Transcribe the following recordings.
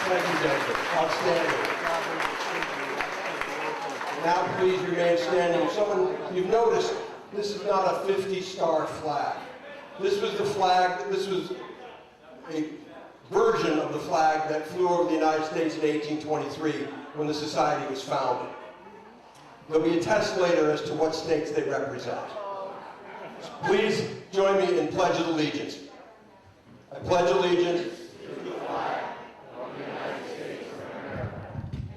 Thank you, Jennifer. Outstanding. Now please remain standing. You've noticed, this is not a 50-star flag. This was the flag, this was a version of the flag that flew over the United States in 1823 when the society was founded. There'll be a test later as to what states they represent. Please join me in Pledge of Allegiance. I pledge allegiance to the flag of the United States of America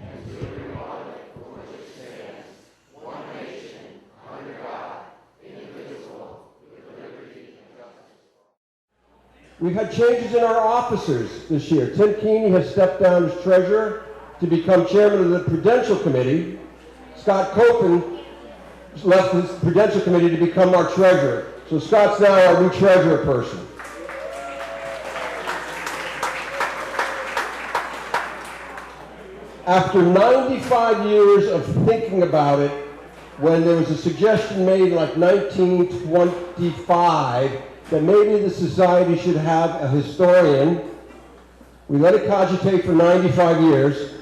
and to the republic for which it stands, one nation, under God, indivisible, with liberty and justice. We've had changes in our officers this year. Tim Keeney has stepped down as treasurer to become chairman of the Prudential Committee. Scott Copen left his Prudential Committee to become our treasurer. So Scott's now our new treasurer person. After 95 years of thinking about it, when there was a suggestion made like 1925 that maybe the society should have a historian, we let it cogitate for 95 years,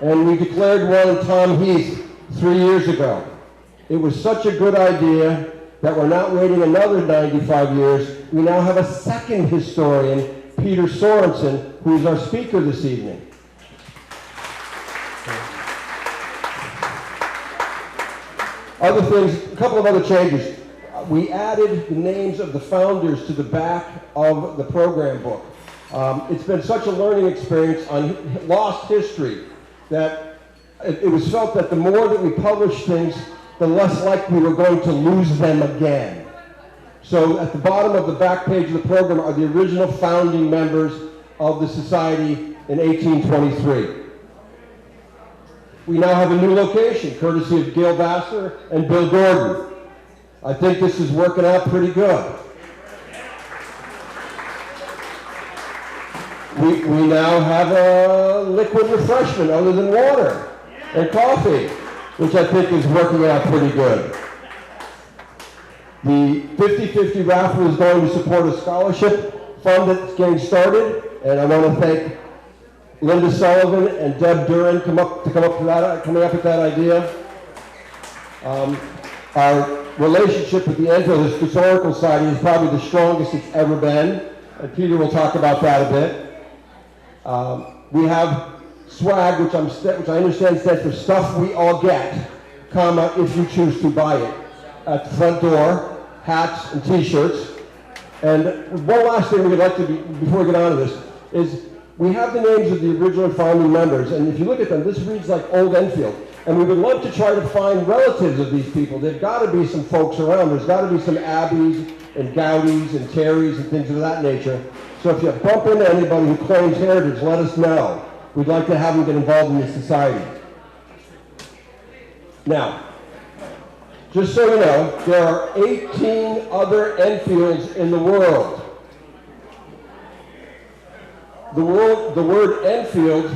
and we declared one Tom Heath 3 years ago. It was such a good idea that we're not waiting another 95 years. We now have a second historian, Peter Sorensen, who is our speaker this evening. Other things, a couple of other changes. We added the names of the founders to the back of the program book. It's been such a learning experience on lost history that it was felt that the more that we publish things, the less likely we're going to lose them again. So at the bottom of the back page of the program are the original founding members of the society in 1823. We now have a new location, courtesy of Gail Vassar and Bill Gordon. I think this is working out pretty good. We now have a liquid refreshment other than water and coffee, which I think is working out pretty good. The 50-50 raffle is going to support a scholarship fund that's getting started, and I want to thank Linda Sullivan and Deb Duran coming up with that idea. Our relationship with the Enfield Historical Society is probably the strongest it's ever been, and Peter will talk about that a bit. We have swag, which I understand stands for stuff we all get, comma, if you choose to buy it, at the front door, hats and t-shirts. And one last thing we'd like to do before we get on to this is we have the names of the original founding members, and if you look at them, this reads like Old Enfield. And we would love to try to find relatives of these people. There's got to be some folks around. There's got to be some Abbeys and Gowdies and Terrys and things of that nature. So if you bump into anybody who claims heritage, let us know. We'd like to have them get involved in this society. Now, just so you know, there are 18 other Enfields in the world. The word Enfield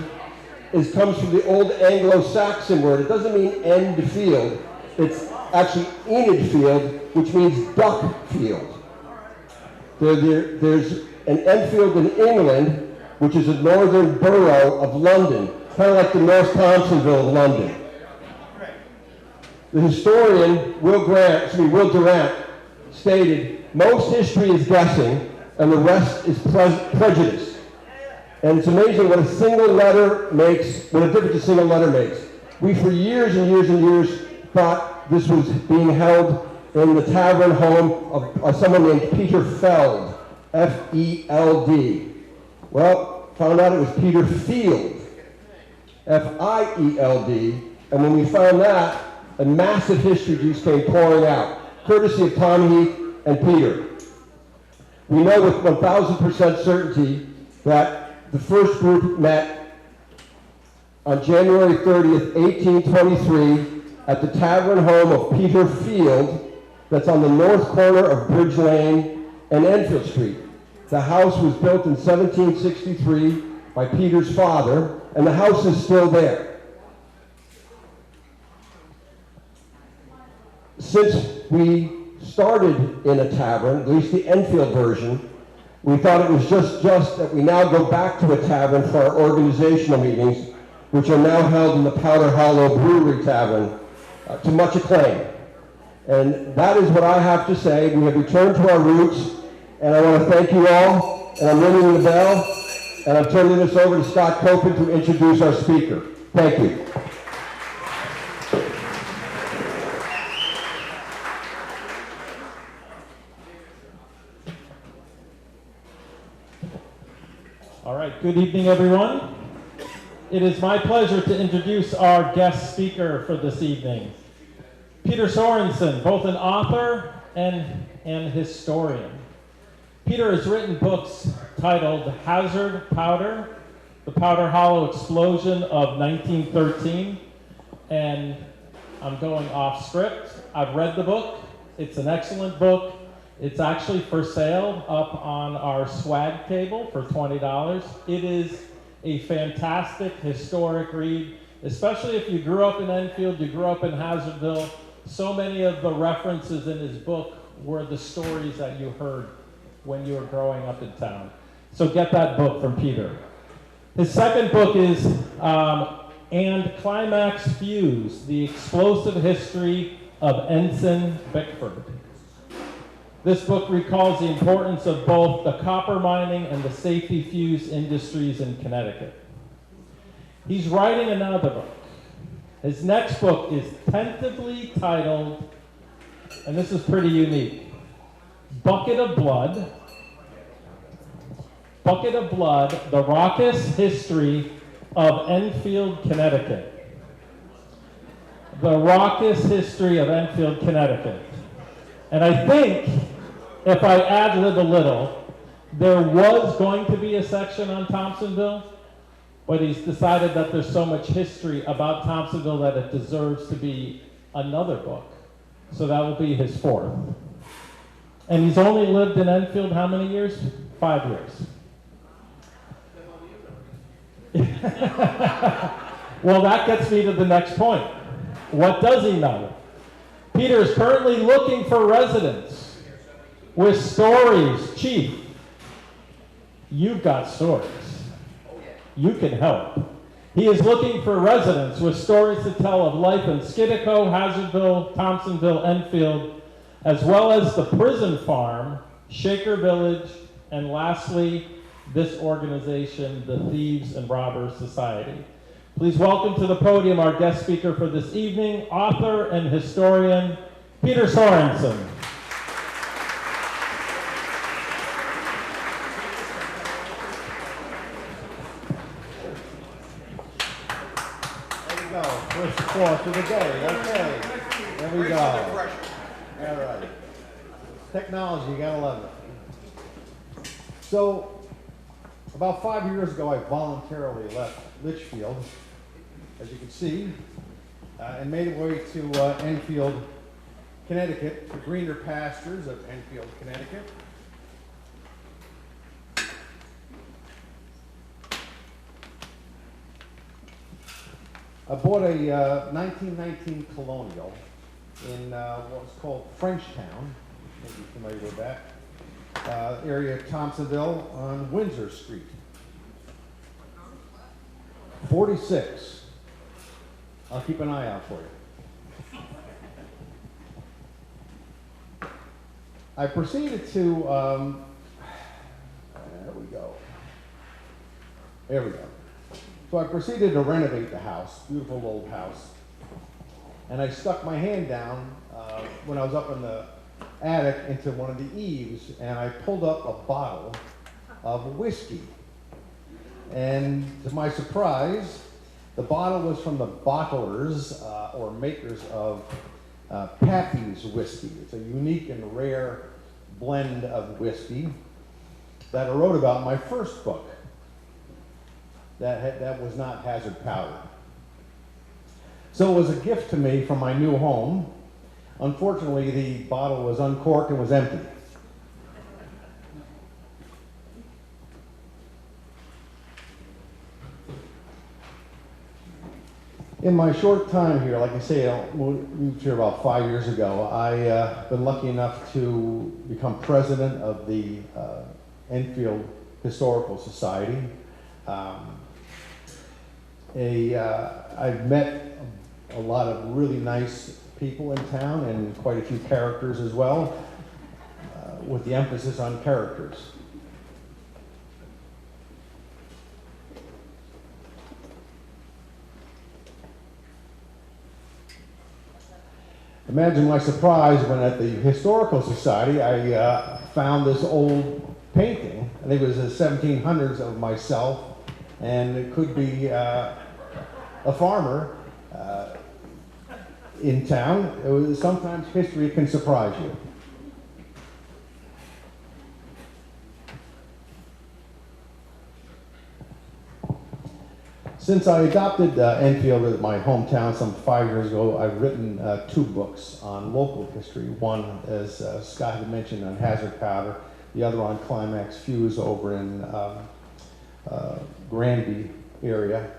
comes from the old Anglo-Saxon word. It doesn't mean end field. It's actually Enid field, which means duck field. There's an Enfield in England, which is a northern borough of London, kind of like the North Thompsonville of London. The historian Will Durant stated, "Most history is guessing, and the rest is prejudice." And it's amazing what a single letter makes, what a difference a single letter makes. We, for years and years and years, thought this was being held in the tavern home of someone named Peter Feld, F-E-L-D. Well, found out it was Peter Field, F-I-E-L-D. And when we found that, a massive history juice came pouring out, courtesy of Tom Heath and Peter. We know with 1,000% certainty that the first group met on January 30th, 1823 at the tavern home of Peter Field, that's on the north corner of Bridge Lane and Enfield Street. The house was built in 1763 by Peter's father, and the house is still there. Since we started in a tavern, at least the Enfield version, We thought it was just that we now go back to a tavern for our organizational meetings, which are now held in the Powder Hollow Brewery Tavern, to much acclaim. And that is what I have to say. We have returned to our roots, and I want to thank you all, and I'm ringing the bell, and I'm turning this over to Scott Copen to introduce our speaker. Thank you. All right, good evening, everyone. It is my pleasure to introduce our guest speaker for this evening, Peter Sorensen, both an author and an historian. Peter has written books titled Hazard Powder, The Powder Hollow Explosion of 1913, and I'm going off script. I've read the book. It's an excellent book. It's actually for sale up on our swag table for $20. It is a fantastic historic read, especially if you grew up in Enfield, you grew up in Hazardville. So many of the references in his book were the stories that you heard when you were growing up in town. So get that book from Peter. His second book is And Climax Fuse, The Explosive History of Ensign Bickford. This book recalls the importance of both the copper mining and the safety fuse industries in Connecticut. He's writing another book. His next book is tentatively titled, and this is pretty unique, Bucket of Blood, The Raucous History of Enfield, Connecticut. The Raucous History of Enfield, Connecticut. And I think, if I ad-lib a little, there was going to be a section on Thompsonville, but he's decided that there's so much history about Thompsonville that it deserves to be another book. So that will be his fourth. And he's only lived in Enfield how many years? 5 years. Well, that gets me to the next point. What does he know? Peter is currently looking for residents with stories. Chief, you've got stories. You can help. He is looking for residents with stories to tell of life in Skiddaco, Hazardville, Thompsonville, Enfield, as well as the prison farm, Shaker Village, and lastly, this organization, the Thieves and Robbers Society. Please welcome to the podium our guest speaker for this evening, author and historian, Peter Sorensen. There we go. First course of the day. Okay. There we go. All right. Technology, you gotta love it. So, about 5 years ago, I voluntarily left Litchfield, as you can see, and made my way to Enfield, Connecticut, the greener pastures of Enfield, Connecticut. I bought a 1919 Colonial in what was called Frenchtown, maybe you're familiar with that, area of Thompsonville on Windsor Street. 46. I'll keep an eye out for you. I proceeded to, there we go. There we go. So I proceeded to renovate the house, beautiful old house. And I stuck my hand down when I was up in the attic into one of the eaves, and I pulled up a bottle of whiskey. And to my surprise, the bottle was from the bottlers or makers of Pappy's whiskey. It's a unique and rare blend of whiskey that I wrote about in my first book. That was not Hazard Powder. So it was a gift to me from my new home. Unfortunately, the bottle was uncorked and was empty. In my short time here, like I say, I moved here about 5 years ago. I've been lucky enough to become president of the Enfield Historical Society. I've met a lot of really nice people in town and quite a few characters as well, with the emphasis on characters. Imagine my surprise when at the Historical Society I found this old painting. I think it was the 1700s of myself, and it could be a farmer in town. Sometimes history can surprise you. Since I adopted Enfield as my hometown some 5 years ago, I've written 2 books on local history. One, as Scott had mentioned, on Hazard Powder. The other on Climax Fuse over in Granby area.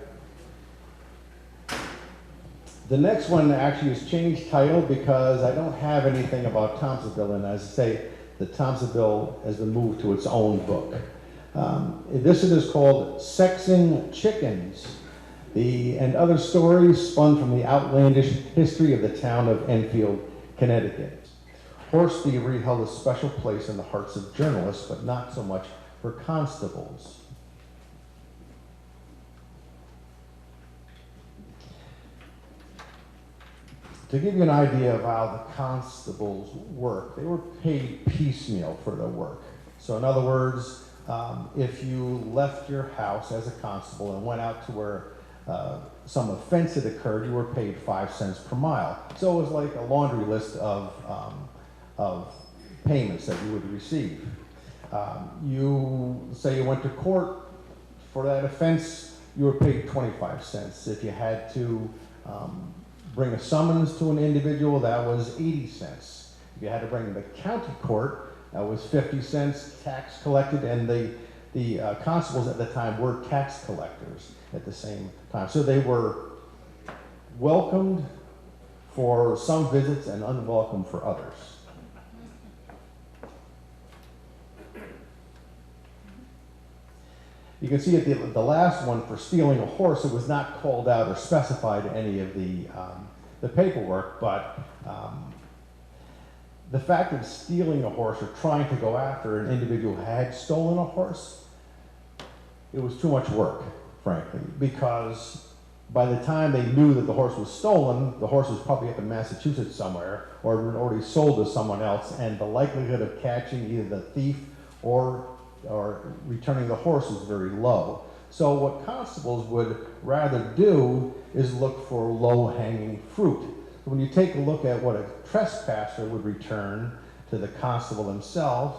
The next one actually has changed title because I don't have anything about Thompsonville, and as I say, the Thompsonville has been moved to its own book. This is called Sexing Chickens, and other stories spun from the outlandish history of the town of Enfield, Connecticut. Horse thievery held a special place in the hearts of journalists, but not so much for constables. To give you an idea of how the constables worked, they were paid piecemeal for their work. So in other words, if you left your house as a constable and went out to where some offense had occurred, you were paid 5 cents per mile. So it was like a laundry list of payments that you would receive. You say you went to court for that offense, you were paid 25 cents. If you had to bring a summons to an individual, that was 80 cents. If you had to bring the county court, that was 50 cents tax collected, and the constables at the time were tax collectors at the same time. So they were welcomed for some visits and unwelcome for others. You can see at the last one, for stealing a horse, it was not called out or specified in any of the paperwork, but the fact of stealing a horse or trying to go after an individual who had stolen a horse, it was too much work, frankly, because by the time they knew that the horse was stolen, the horse was probably up in Massachusetts somewhere or had been already sold to someone else, and the likelihood of catching either the thief or returning the horse was very low. So what constables would rather do is look for low-hanging fruit. So when you take a look at what a trespasser would return to the constable themselves,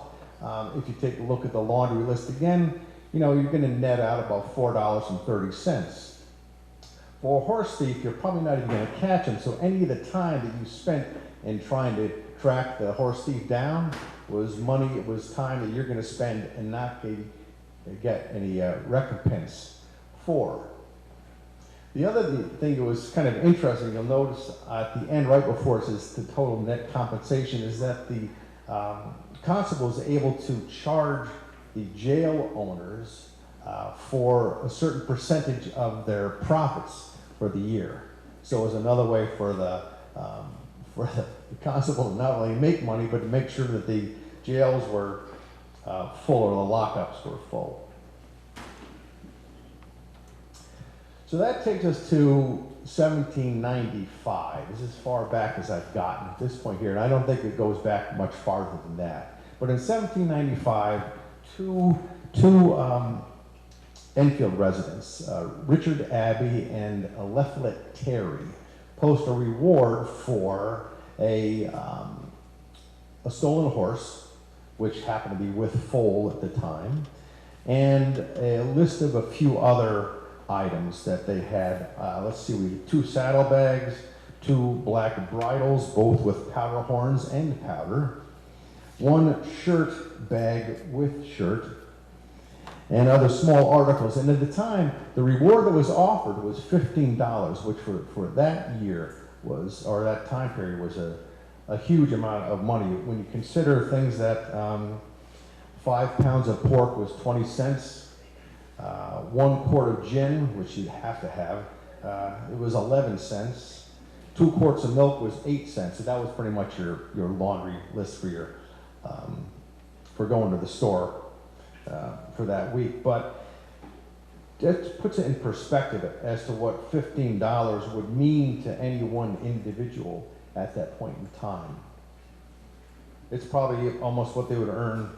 if you take a look at the laundry list again, you know, you're going to net out about $4.30. For a horse thief, you're probably not even going to catch him, so any of the time that you spent in trying to track the horse thief down was money, it was time that you're going to spend and not get any recompense for. The other thing that was kind of interesting, you'll notice at the end, right before it says the total net compensation, is that the constable is able to charge the jail owners for a certain percentage of their profits for the year. So it was another way for the constable to not only make money, but to make sure that the jails were full or the lockups were full. So that takes us to 1795. This is as far back as I've gotten at this point here, and I don't think it goes back much farther than that. But in 1795, two Enfield residents, Richard Abbey and Leflet Terry, post a reward for a stolen horse, which happened to be with foal at the time, and a list of a few other items that they had. Let's see, we had 2 saddlebags, 2 black bridles, both with powder horns and powder, 1 shirt bag with shirt, and other small articles. And at the time, the reward that was offered was $15, which for that year was, or that time period, was a huge amount of money when you consider things that 5 pounds of pork was 20 cents. 1 quart of gin, which you'd have to have, it was 11 cents. 2 quarts of milk was 8 cents. So that was pretty much your laundry list for your for going to the store for that week. But that puts it in perspective as to what $15 would mean to any one individual at that point in time. It's probably almost what they would earn,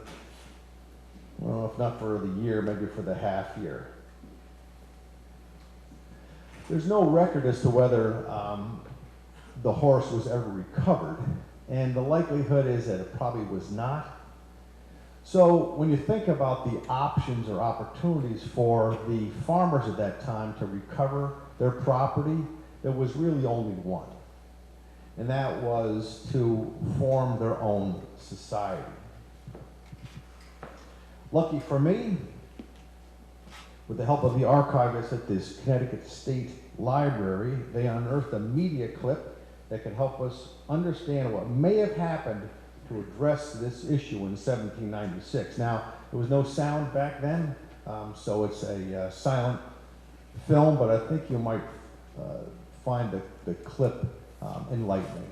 well, if not for the year, maybe for the half year. There's no record as to whether the horse was ever recovered, and the likelihood is that it probably was not. So when you think about the options or opportunities for the farmers at that time to recover their property, there was really only one, and that was to form their own society. Lucky for me, with the help of the archivists at this Connecticut State Library, they unearthed a media clip that could help us understand what may have happened to address this issue in 1796. Now, there was no sound back then, so it's a silent film, but I think you might find the clip enlightening.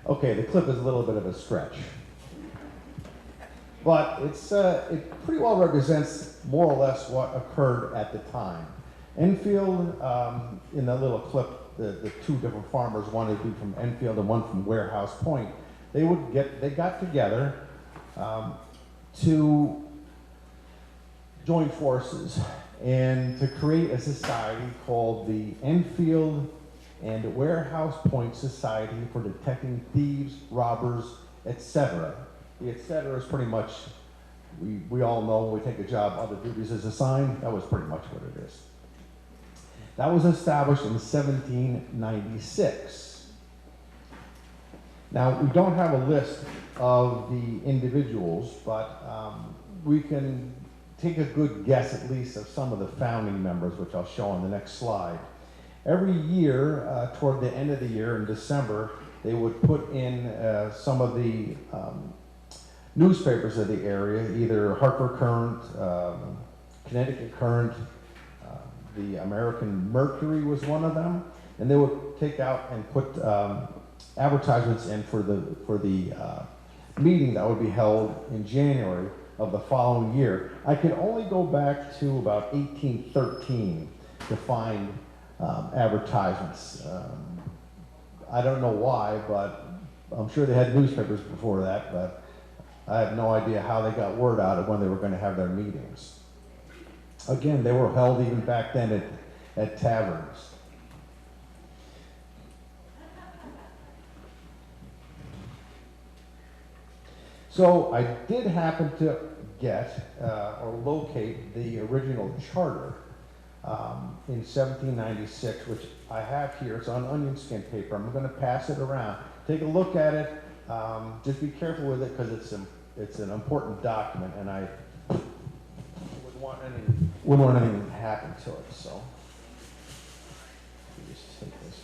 Okay, the clip is a little bit of a stretch, but it pretty well represents more or less what occurred at the time. Enfield, in that little clip, the 2 different farmers, one would be from Enfield and one from Warehouse Point, they got together to join forces and to create a society called the Enfield and Warehouse Point Society for Detecting Thieves, Robbers, etc. The etc. is pretty much, we all know when we take a job, other duties is assigned. That was pretty much what it is. That was established in 1796. Now, we don't have a list of the individuals, but we can take a good guess at least of some of the founding members, which I'll show on the next slide. Every year, toward the end of the year in December, they would put in some of the newspapers of the area, either Hartford Courant, Connecticut Courant, the American Mercury was one of them, and they would take out and put advertisements in for the meeting that would be held in January of the following year. I could only go back to about 1813 to find advertisements. I don't know why, but I'm sure they had newspapers before that, but I have no idea how they got word out of when they were going to have their meetings. Again, they were held even back then at taverns. So I did happen to get or locate the original charter in 1796, which I have here. It's on onion skin paper. I'm going to pass it around. Take a look at it. Just be careful with it because it's an important document, and I wouldn't want anything to happen to it. So let me just take this.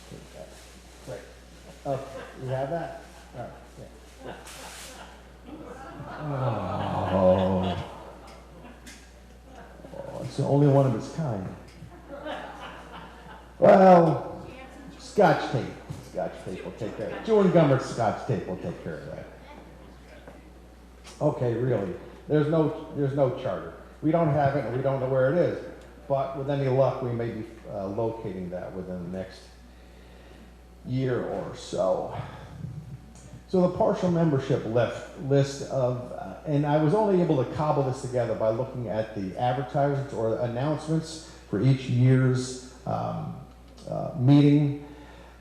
Take that. Great. Oh, you have that? All right. Yeah. Oh, it's the only one of its kind. Well, Scotch tape. Scotch tape will take care of it. Chewing gum or Scotch tape will take care of that. Okay, really. There's no charter. We don't have it, and we don't know where it is. But with any luck, we may be locating that within the next year or so. So the partial membership list of, and I was only able to cobble this together by looking at the advertisements or announcements for each year's meeting.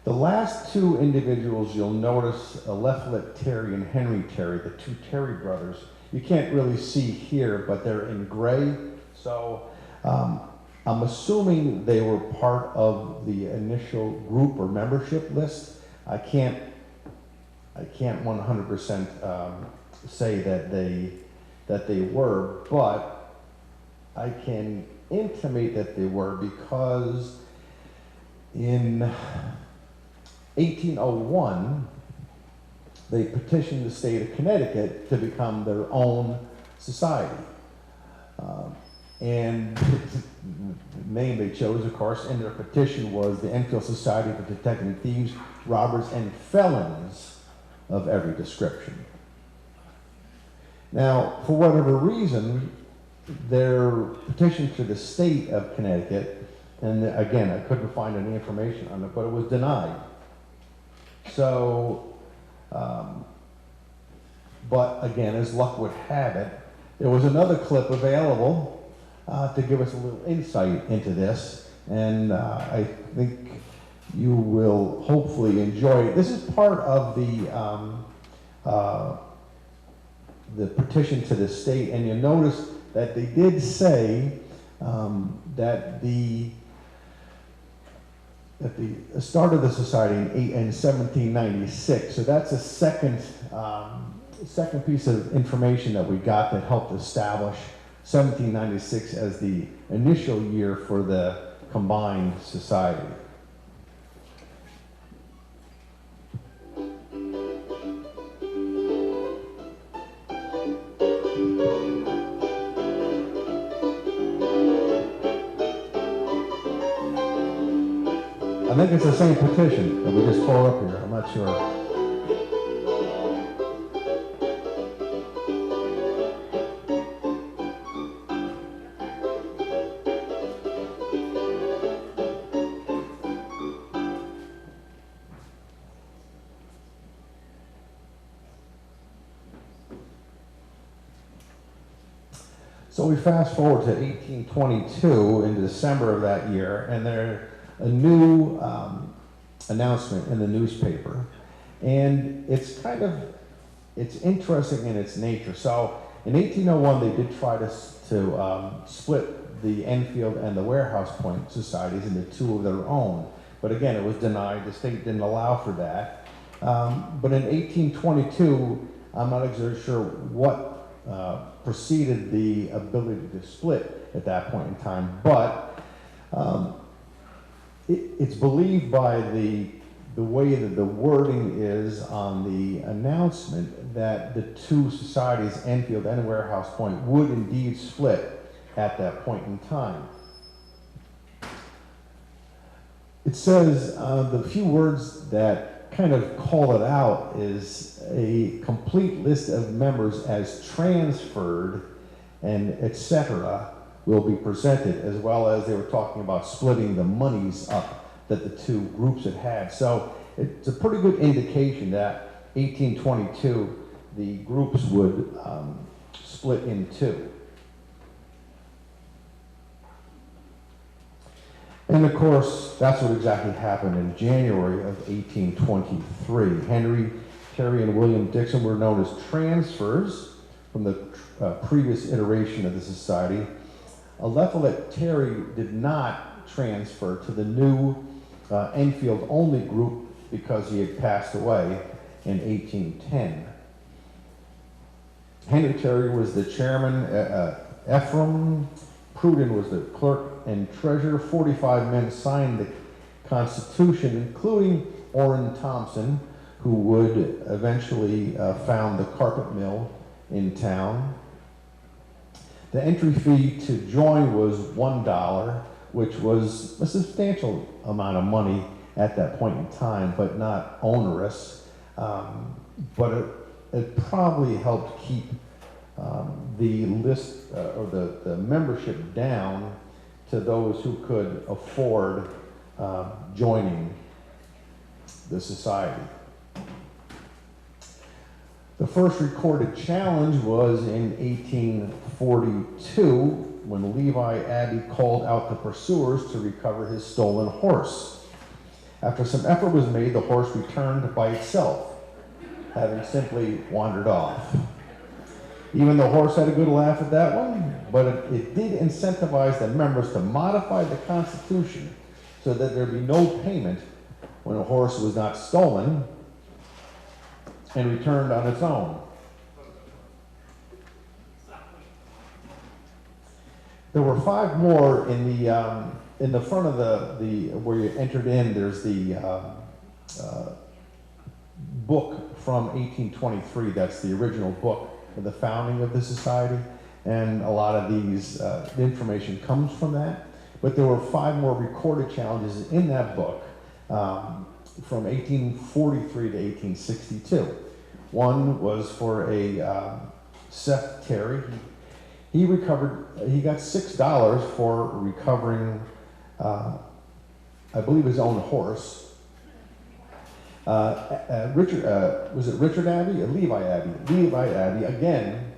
The last two individuals you'll notice, Leflet Terry and Henry Terry, the two Terry brothers, you can't really see here, but they're in gray. So I'm assuming they were part of the initial group or membership list. I can't 100% say that they were, but I can intimate that they were because in 1801 they petitioned the state of Connecticut to become their own society. And the name they chose, of course, in their petition was the Enfield Society for Detecting Thieves, Robbers, and Felons of every description. Now, for whatever reason, their petition to the state of Connecticut, and again, I couldn't find any information on it, but it was denied. So, but again, as luck would have it, there was another clip available to give us a little insight into this, and I think you will hopefully enjoy it. This is part of the petition to the state, and you notice that they did say that the start of the society in 1796. So that's a second piece of information that we got that helped establish 1796 as the initial year for the combined society. I think it's the same petition that we just pulled up here. I'm not sure. So we fast forward to 1822 in December of that year, and there's a new announcement in the newspaper, and it's interesting in its nature. So in 1801, they did try to split the Enfield and the Warehouse Point societies into two of their own, but again, it was denied. The state didn't allow for that. But in 1822, I'm not exactly sure what preceded the ability to split at that point in time, but it's believed by the way that the wording is on the announcement that the two societies, Enfield and Warehouse Point, would indeed split at that point in time. It says the few words that kind of call it out is a complete list of members as transferred and etc. will be presented, as well as they were talking about splitting the monies up that the two groups had had. So it's a pretty good indication that 1822, the groups would split in two. And of course, that's what exactly happened in January of 1823. Henry, Terry, and William Dixon were known as transfers from the previous iteration of the society. Leffel that Terry did not transfer to the new Enfield only group because he had passed away in 1810. Henry Terry was the chairman, Ephraim Pruden was the clerk and treasurer. 45 men signed the Constitution, including Orrin Thompson, who would eventually found the carpet mill in town. The entry fee to join was $1, which was a substantial amount of money at that point in time, but not onerous. But it probably helped keep the list or the membership down to those who could afford joining the society. The first recorded challenge was in 1842 when Levi Abbey called out the pursuers to recover his stolen horse. After some effort was made, the horse returned by itself, having simply wandered off. Even the horse had a good laugh at that one, but it did incentivize the members to modify the Constitution so that there be no payment when a horse was not stolen and returned on its own. There were 5 more in the front of the where you entered in. There's the book from 1823. That's the original book for the founding of the society, and a lot of these the information comes from that. But there were 5 more recorded challenges in that book from 1843 to 1862. One was for a Seth Terry. He got $6 for recovering, I believe, his own horse. Was it Richard Abbey or Levi Abbey? Levi Abbey, again,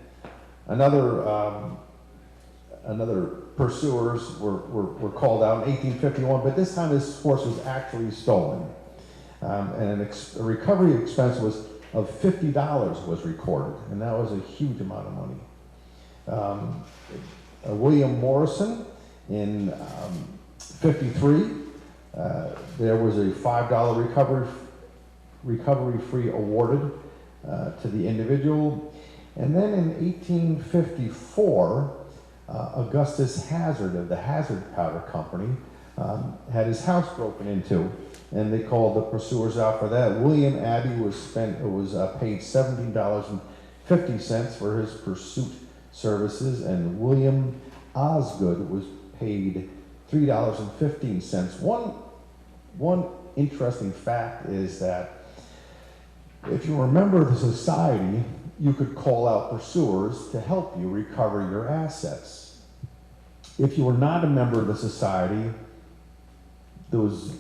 another pursuers were called out in 1851, but this time his horse was actually stolen. And a recovery expense of $50 was recorded, and that was a huge amount of money. William Morrison in 53, there was a $5 recovery fee awarded to the individual. And then in 1854, Augustus Hazard of the Hazard Powder Company had his house broken into, and they called the pursuers out for that. William Abbey was paid $17.50 for his pursuit services, and William Osgood was paid $3.15. One interesting fact is that if you were a member of the society, you could call out pursuers to help you recover your assets. If you were not a member of the society, there was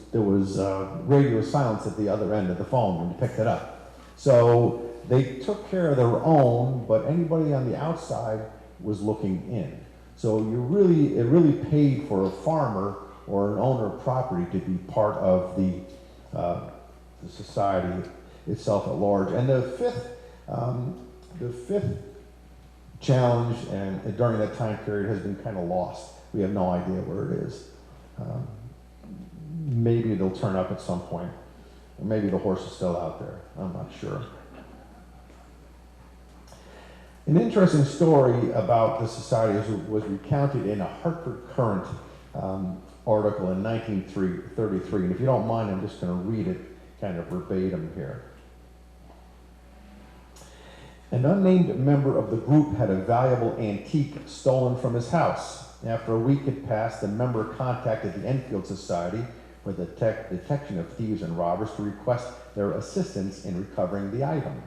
radio silence at the other end of the phone when you picked it up. So they took care of their own, but anybody on the outside was looking in. So it really paid for a farmer or an owner of property to be part of the society itself at large. And the fifth challenge, and during that time period, has been kind of lost. We have no idea where it is. Maybe it'll turn up at some point, or maybe the horse is still out there. I'm not sure. An interesting story about the society was recounted in a Hartford Courant article in 1933. And if you don't mind, I'm just going to read it kind of verbatim here. An unnamed member of the group had a valuable antique stolen from his house. After a week had passed, the member contacted the Enfield Society for the detection of thieves and robbers to request their assistance in recovering the item.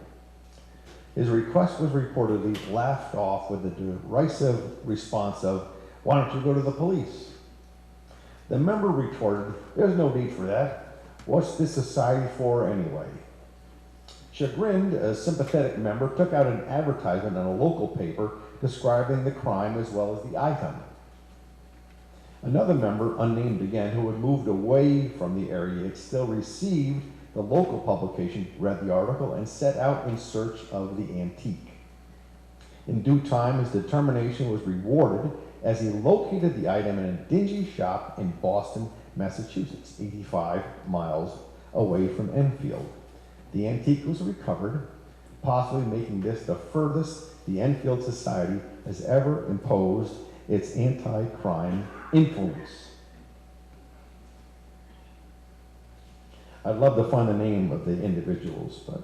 His request was reportedly laughed off with the derisive response of, "Why don't you go to the police?" The member retorted, "There's no need for that. What's this society for anyway?" Chagrined, a sympathetic member took out an advertisement in a local paper describing the crime as well as the item. Another member, unnamed again, who had moved away from the area yet still received the local publication, read the article and set out in search of the antique. In due time, his determination was rewarded as he located the item in a dingy shop in Boston, Massachusetts, 85 miles away from Enfield. The antique was recovered, possibly making this the furthest the Enfield Society has ever imposed its anti-crime influence. I'd love to find the name of the individuals, but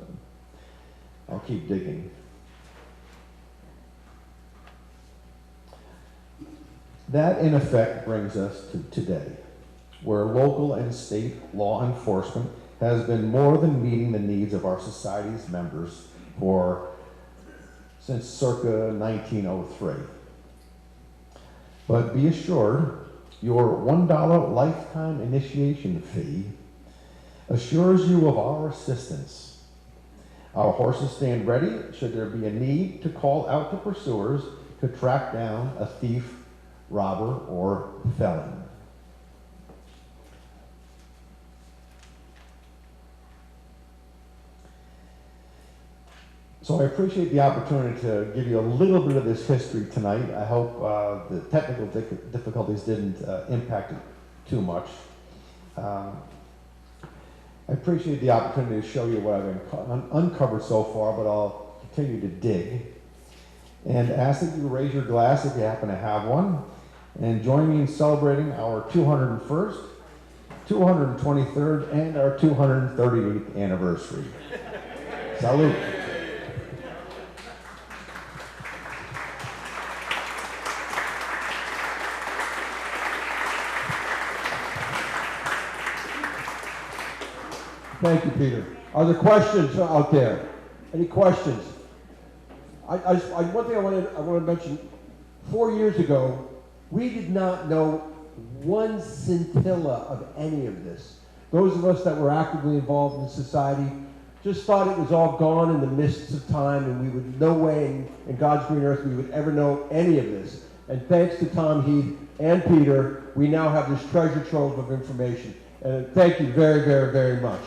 I'll keep digging. That, in effect, brings us to today, where local and state law enforcement has been more than meeting the needs of our society's members since circa 1903. But be assured, your $1 lifetime initiation fee assures you of our assistance. Our horses stand ready should there be a need to call out to pursuers to track down a thief, robber, or felon. So I appreciate the opportunity to give you a little bit of this history tonight. I hope the technical difficulties didn't impact it too much. I appreciate the opportunity to show you what I've uncovered so far, but I'll continue to dig. And ask that you raise your glass if you happen to have one, and join me in celebrating our 201st, 223rd, and our 238th anniversary. Salute. Thank you, Peter. Are there questions out there? Any questions? One thing I want to mention. 4 years ago, we did not know one scintilla of any of this. Those of us that were actively involved in society just thought it was all gone in the mists of time, and we would no way in God's green earth we would ever know any of this. And thanks to Tom Heath and Peter, we now have this treasure trove of information. And thank you very, very, very much.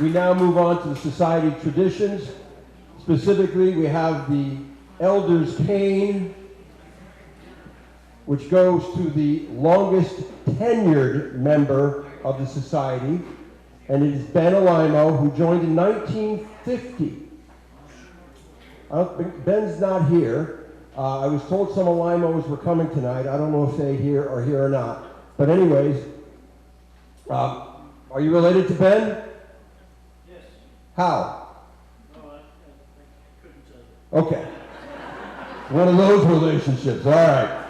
We now move on to the society traditions. Specifically, we have the Elder's Cane, which goes to the longest tenured member of the society, and it is Ben Alimo, who joined in 1950. Ben's not here. I was told some Alimos were coming tonight. I don't know if they are here or not. But anyways, are you related to Ben? How? No, I couldn't tell you. Okay. One of those relationships. All right.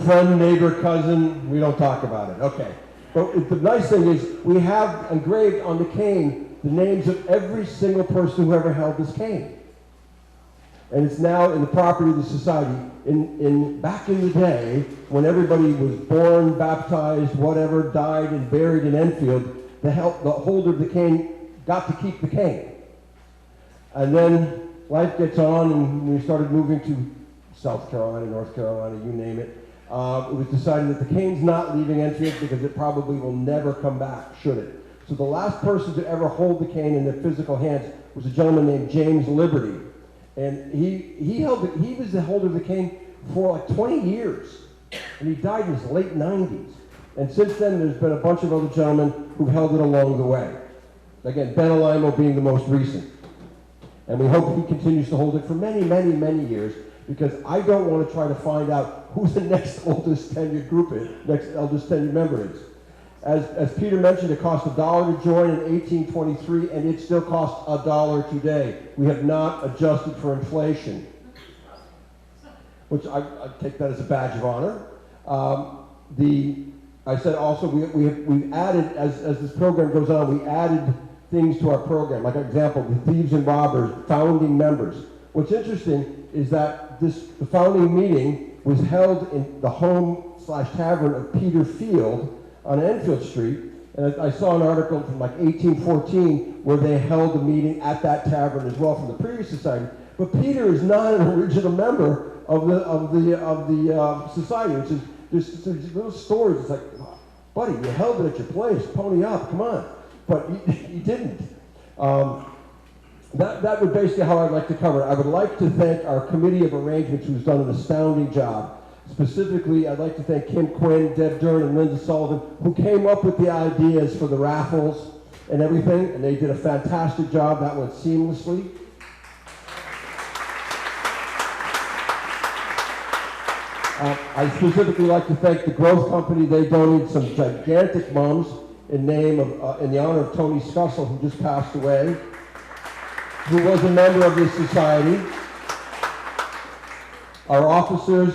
Friend, neighbor, cousin, we don't talk about it. Okay. But the nice thing is we have engraved on the cane the names of every single person who ever held this cane. And it's now in the property of the society. Back in the day, when everybody was born, baptized, whatever, died and buried in Enfield, the holder of the cane got to keep the cane. And then life gets on, and we started moving to South Carolina, North Carolina, you name it. It was decided that the cane's not leaving Enfield because it probably will never come back, should it. So the last person to ever hold the cane in their physical hands was a gentleman named James Liberty. And he was the holder of the cane for like 20 years. And he died in his late 90s. And since then, there's been a bunch of other gentlemen who held it along the way. Again, Ben Alimo being the most recent. And we hope he continues to hold it for many, many, many years, because I don't want to try to find out who the next oldest tenured group is, next eldest tenured member is. As Peter mentioned, it cost $1 to join in 1823, and it still costs $1 today. We have not adjusted for inflation. which I take that as a badge of honor. I said also we've added, as this program goes on, we added things to our program. Like, for example, the Thieves and Robbers, founding members. What's interesting is that the founding meeting was held in the home/tavern of Peter Field on Enfield Street. And I saw an article from like 1814 where they held a meeting at that tavern as well from the previous society. But Peter is not an original member of the society, which is there's little stories. It's like, buddy, you held it at your place. Pony up, come on. But he didn't. That would basically how I'd like to cover it. I would like to thank our committee of arrangements, who's done an astounding job. Specifically, I'd like to thank Kim Quinn, Deb Dern, and Linda Sullivan, who came up with the ideas for the raffles and everything, and they did a fantastic job. That went seamlessly. I specifically like to thank the Growth Company. They donated some gigantic mums in the honor of Tony Scussel, who just passed away, who was a member of this society. Our officers,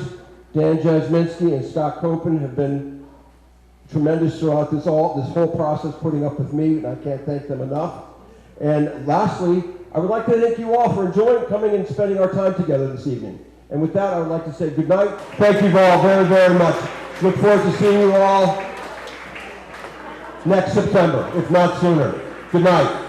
Dan Jasminski and Scott Copen, have been tremendous throughout this whole process, putting up with me, and I can't thank them enough. And lastly, I would like to thank you all for enjoying coming and spending our time together this evening. And with that, I would like to say good night. Thank you all very, very much. Look forward to seeing you all next September, if not sooner. Good night.